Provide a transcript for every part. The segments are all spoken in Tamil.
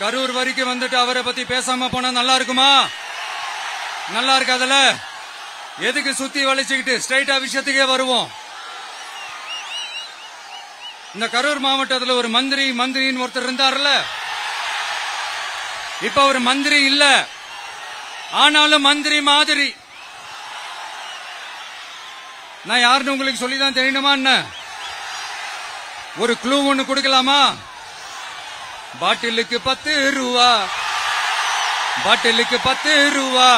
கரூர் வரைக்கும் வந்துட்டு அவரை பத்தி பேசாம போனா நல்லா இருக்குமா? நல்லா இருக்காதுல. எதுக்கு சுத்தி வளைச்சுக்கிட்டு ஸ்ட்ரைட்டா விஷயத்துக்கே வருவோம். இந்த கரூர் மாவட்டத்தில் ஒரு மந்திரின்னு ஒருத்தர் இருந்தார்ல, இப்ப ஒரு மந்திரி இல்ல, ஆனாலும் மந்திரி மாதிரி. நான் யாருன்னு உங்களுக்கு சொல்லிதான் தெரியணுமா என்ன? ஒரு க்ளூ ஒண்ணு கொடுக்கலாமா? பாட்டிலுக்கு 10 ரூபா, பாட்டிலுக்கு 10 ரூபா,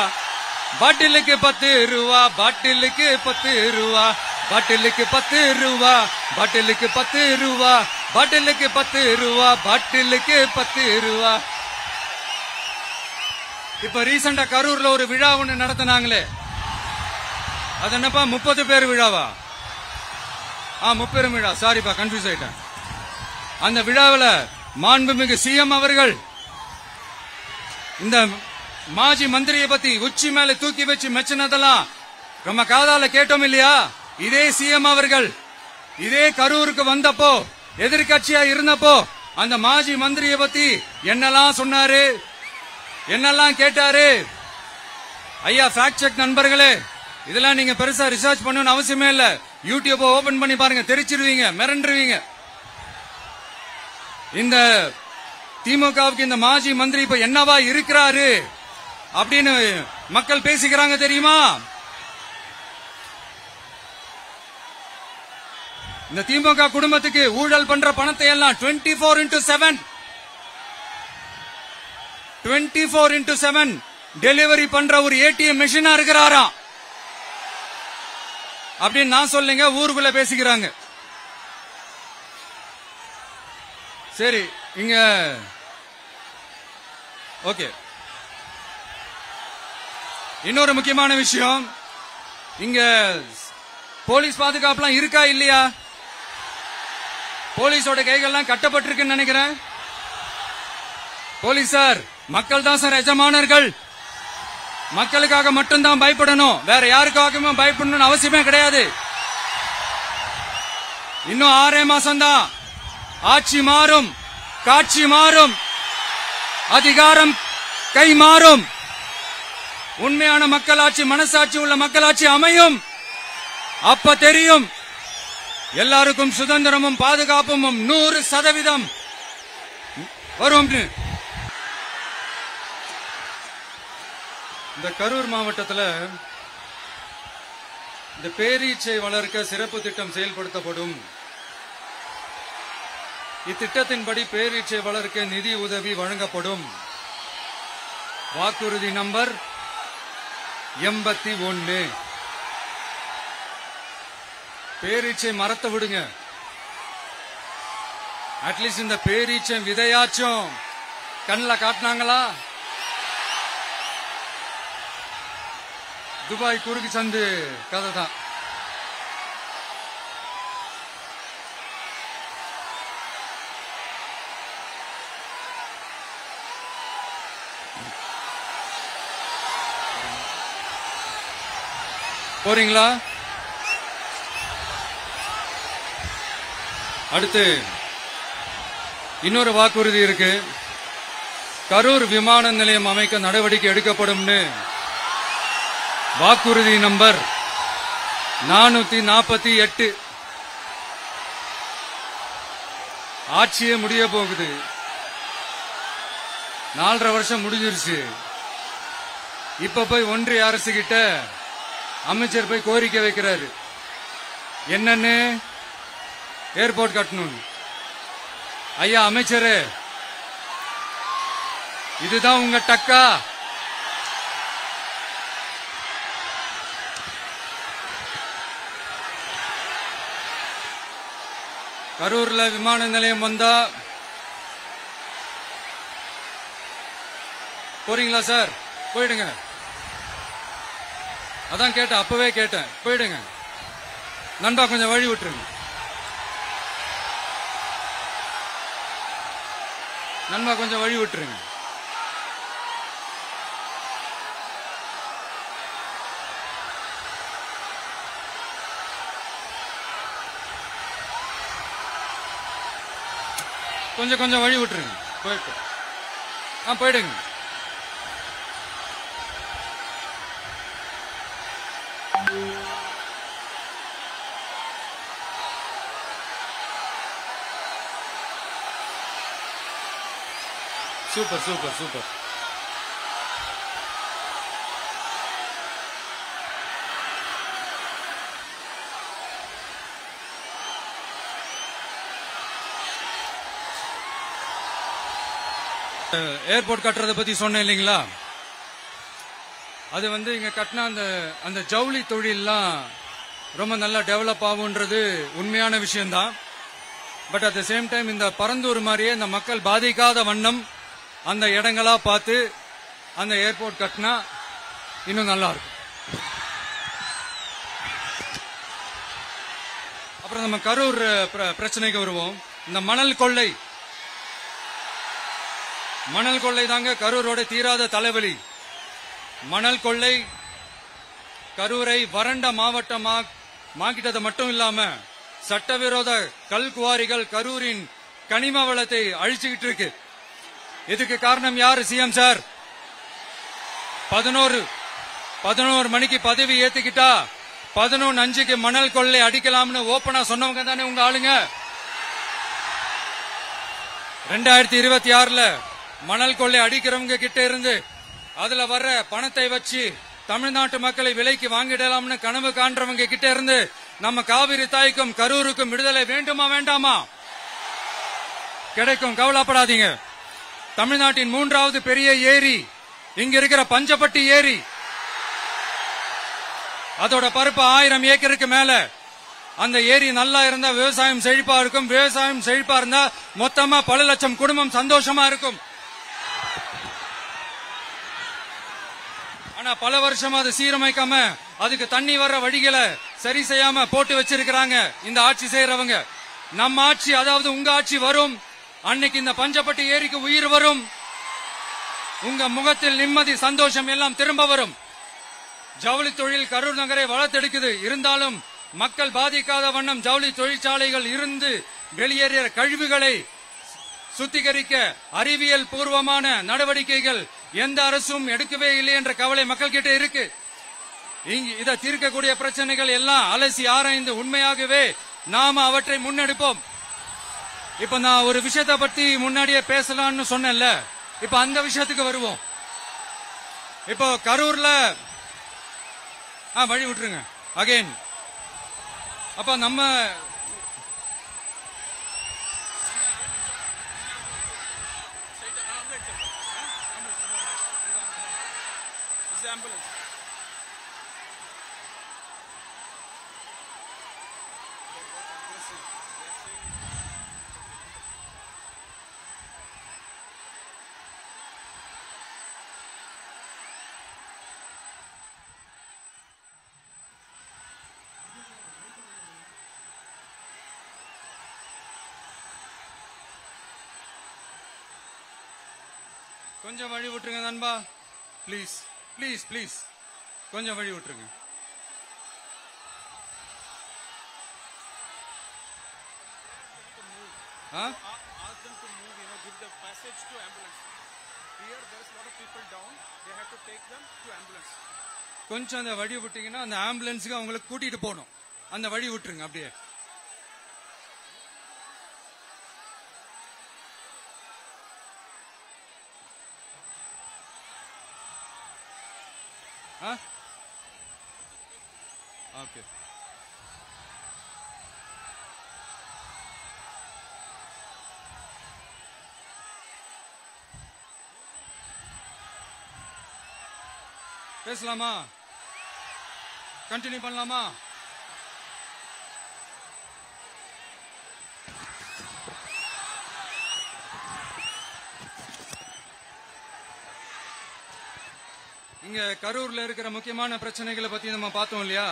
பாட்டிலுக்கு 10 ரூபா, பாட்டிலுக்கு 10 ரூபா, பாட்டிலுக்கு 10 ரூபா, பாட்டிலுக்கு 10 ரூபா, பாட்டிலுக்கு 10 ரூபா, பாட்டிலுக்கு 10 ரூபா. இப்ப ரீசெண்டா கரூர்ல ஒரு விழா ஒண்ணு நடத்தினாங்களே, அது என்னப்பா 30 பேர் விழாவா? 30 விழா, சாரிப்பா கன்ஃபியூஸ் ஆயிட்டேன். அந்த விழாவில் மாண்புமிகு சிஎம் அவர்கள் இந்த மாஜி மந்திரியை பத்தி உச்சி மேல தூக்கி வச்சு மெச்சினதெல்லாம் நம்ம காதால கேட்டோம் இல்லையா? இதே சிஎம் அவர்கள் இதே கரூருக்கு வந்தப்போ, எதிர்கட்சியா இருந்தப்போ, அந்த மாஜி மந்திரியை பத்தி என்னெல்லாம் சொன்னாரு, என்னெல்லாம் கேட்டாரு. ஐயா ஃபேக்ட் செக் நண்பர்களே, இதெல்லாம் நீங்க பெருசா ரிசர்ச் பண்ணணும்னு அவசியமே இல்ல. யூடியூப் ஓபன் பண்ணி பாருங்க, தெரிச்சிருவீங்க, மிரண்டுருவீங்க. இந்த திமுகவுக்கு இந்த மாஜி மந்திரி இப்ப என்னவா இருக்கிறாரு அப்படின்னு மக்கள் பேசிக்கிறாங்க தெரியுமா? இந்த திமுக குடும்பத்துக்கு ஊழல் பண்ற பணத்தை எல்லாம் 24x7 டெலிவரி பண்ற ஒரு ஏடிஎம் மெஷினா இருக்கிறாராம் அப்படின்னு நான் சொல்லுங்க, ஊருக்குள்ள பேசிக்கிறாங்க. சரி, இங்க ஓகே. இன்னொரு முக்கியமான விஷயம், இங்க போலீஸ் பாதுகாப்புலாம் இருக்கா இல்லையா? போலீஸோட கைகள்லாம் கட்டப்பட்டிருக்குன்னு நினைக்கிறேன். போலீசார் மக்கள் தான் சார் எஜமானர்கள். மக்களுக்காக மட்டும்தான் பயப்படணும், வேற யாருக்காகவும் பயப்படணும்னு அவசியமே கிடையாது. இன்னும் 6 மாசம்தான். ஆட்சி மாறும், காட்சி மாறும், அதிகாரம் கை மாறும். உண்மையான மக்களாட்சி, மனசாட்சி உள்ள மக்களாட்சி அமையும். அப்ப தெரியும் எல்லாருக்கும் சுதந்திரமும் பாதுகாப்பும் 100% வரும். இந்த கரூர் மாவட்டத்தில் இந்த பேரீச்சை வளர்க்க சிறப்பு திட்டம் செயல்படுத்தப்படும். இத்திட்டத்தின்படி பேரீச்சை வளர்க்க நிதி உதவி வழங்கப்படும். வாக்குறுதி நம்பர் 81. பேரீச்சை மரத்தை விடுங்க, அட்லீஸ்ட் இந்த பேரீச்சை விதையாச்சும் கண்ணில் காட்டினாங்களா? துபாய் குறுக்கு சந்து கதை தான். போறீங்களா? அடுத்து இன்னொரு வாக்குறுதி இருக்கு. கரூர் விமான நிலையம் அமைக்க நடவடிக்கை எடுக்கப்படும். வாக்குறுதி நம்பர் 448. ஆட்சியே முடிய போகுது. 4.5 வருஷம் முடிஞ்சிருச்சு. இப்ப போய் ஒன்றிய அரசு கிட்ட அமைச்சர் போய் கோரிக்கை வைக்கிறாரு. என்னன்னு? ஏர்போர்ட் கட்டணும். ஐயா அமைச்சரே, இதுதான் உங்க டக்கா? கரூர்ல விமான நிலையம் வந்தா போறீங்களா சார்? போயிடுங்க. அதான் கேட்டேன், அப்பவே கேட்டேன், போயிடுங்க. நண்பா கொஞ்சம் வழி விட்டுருங்க. நண்பா கொஞ்சம் வழி விட்டுருங்க. கொஞ்சம் வழி விட்டுருங்க. போயிட்டு போயிடுங்க. Super super super. ஏர்போர்ட் கட்டுறதை பத்தி சொன்னேன் இல்லைங்களா? அது இங்க கட்டினா அந்த ஜவுளி தொழில்லாம் ரொம்ப நல்லா டெவலப் ஆகுன்றது உண்மையான விஷயம்தான். But at the same time இந்த பரந்தூர் மாதிரியே இந்த மக்கள் பாதிக்காத வண்ணம் அந்த இடங்களா பார்த்து அந்த ஏர்போர்ட் கட்டினா இன்னும் நல்லா இருக்கும். அப்புறம் நம்ம கரூர் பிரச்சனைக்கு வருவோம். இந்த மணல் கொள்ளை தாங்க கரூரோட தீராத தலைவலி. மணல் கொள்ளை கரூரை வறண்ட மாவட்டமாக்கிட்டது மட்டும் இல்லாம சட்டவிரோத கல் குவாரிகள் கரூரின் கனிம வளத்தை அழிச்சுக்கிட்டு இருக்கு. இதுக்கு காரணம் யாரு? சிஎம் சார் 11 மணிக்கு பதவி ஏத்துக்கிட்டா 11:05 மணல் கொள்ளை அடிக்கலாம்னு ஓபனா சொன்னவங்க தானே உங்க ஆளுங்க. 2026 மணல் கொள்ளை அடிக்கிறவங்க கிட்ட இருந்து அதுல வர்ற பணத்தை வச்சு தமிழ்நாட்டு மக்களை விலைக்கு வாங்கிடலாம்னு கனவு காண்றவங்க கிட்ட இருந்து நம்ம காவிரி தாய்க்கும் கரூருக்கும் விடுதலை வேண்டுமா வேண்டாமா? கிடைக்கும், கவலைப்படாதீங்க. தமிழ்நாட்டின் 3வது பெரிய ஏரி இங்க இருக்கிற பஞ்சப்பட்டி ஏரி. அதோட பரப்பு 1000 ஏக்கருக்கு மேல. அந்த ஏரி நல்லா இருந்தா விவசாயம் செழிப்பா இருக்கும். விவசாயம் செழிப்பா இருந்தா மொத்தமா பல லட்சம் குடும்பம் சந்தோஷமா இருக்கும். ஆனா பல வருஷமா அது சீரமைக்காம அதுக்கு தண்ணி வர்ற வழிகளை சரி செய்யாம போட்டு வச்சிருக்கிறாங்க இந்த ஆட்சி செய்யறவங்க. நம்ம ஆட்சி, அதாவது உங்க ஆட்சி வரும் அன்னைக்கு இந்த பஞ்சப்பட்டி ஏரிக்கு உயிர் வரும். உங்க முகத்தில் நிம்மதி சந்தோஷம் எல்லாம் திரும்ப வரும். ஜவுளி தொழில் கரூர் நகரை வளர்த்தெடுக்குது. இருந்தாலும் மக்கள் பாதிக்காத வண்ணம் ஜவுளி தொழிற்சாலைகள் இருந்து வெளியேறிய கழிவுகளை சுத்திகரிக்க அறிவியல் பூர்வமான நடவடிக்கைகள் எந்த அரசும் எடுக்கவே இல்லை என்ற கவலை மக்கள் கிட்ட இருக்கு. இதை தீர்க்கக்கூடிய பிரச்சனைகள் எல்லாம் அலசி ஆராய்ந்து உண்மையாகவே நாம அவற்றை முன்னெடுப்போம். இப்ப நான் ஒரு விஷயத்தை பத்தி முன்னாடியே பேசலாம்னு சொன்னேன்ல, இப்ப அந்த விஷயத்துக்கு வருவோம். இப்போ கரூர்ல வழி விட்டுருங்க அகைன். அப்ப நம்ம கொஞ்சம் வழி விட்டுருங்க நண்பா, பிளீஸ் பிளீஸ் பிளீஸ், கொஞ்சம் வழி விட்டுருங்க. கொஞ்சம் அந்த வழி விட்டீங்கன்னா அந்த ஆம்புலன்ஸுக்கு அவங்களை கூட்டிட்டு போகணும். அந்த வழி விட்டுருங்க அப்படியே. ஓகே, பேசலாமா? கண்டினியூ பண்ணலாமா? இங்க கரூர்ல இருக்கிற முக்கியமான பிரச்சனைகளை பத்தி நம்ம பார்த்தோம் இல்லையா?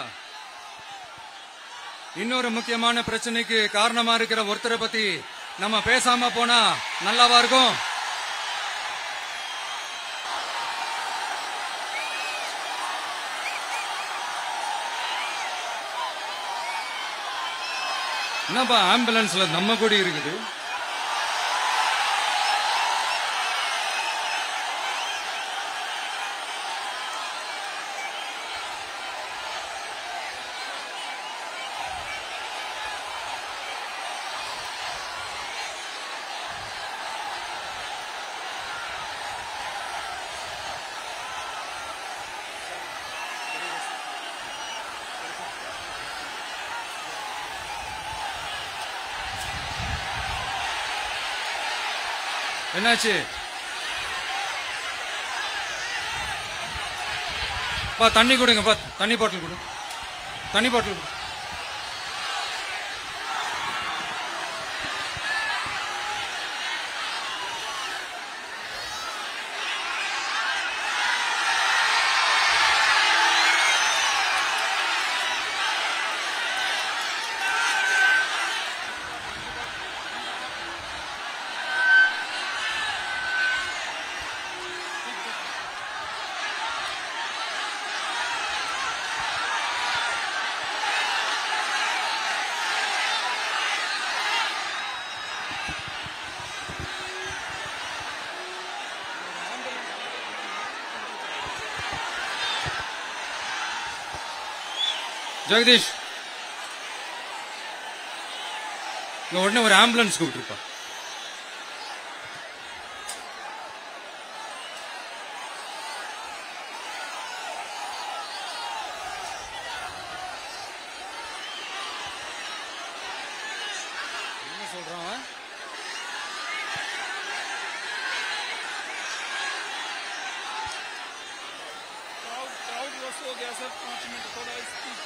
இன்னொரு முக்கியமான பிரச்சனைக்கு காரணமா இருக்கிற ஒருத்தரை பத்தி நம்ம பேசாம போனா நல்லாவா இருக்கும்? என்னப்பா ஆம்புலன்ஸ்ல நம்ம கூட இருக்குது? என்னாச்சு? பா தண்ணி கொடுங்க, பா தண்ணி பாட்டில் கொடு, தண்ணி பாட்டில் கொடு. ஜெகதீஷ், உடனே ஒரு ஆம்புலன்ஸ் கூப்பிட்டுருப்பா. என்ன சொல்றான்? क्राउड वॉश हो गया सर, 5 मिनट थोड़ा स्पीच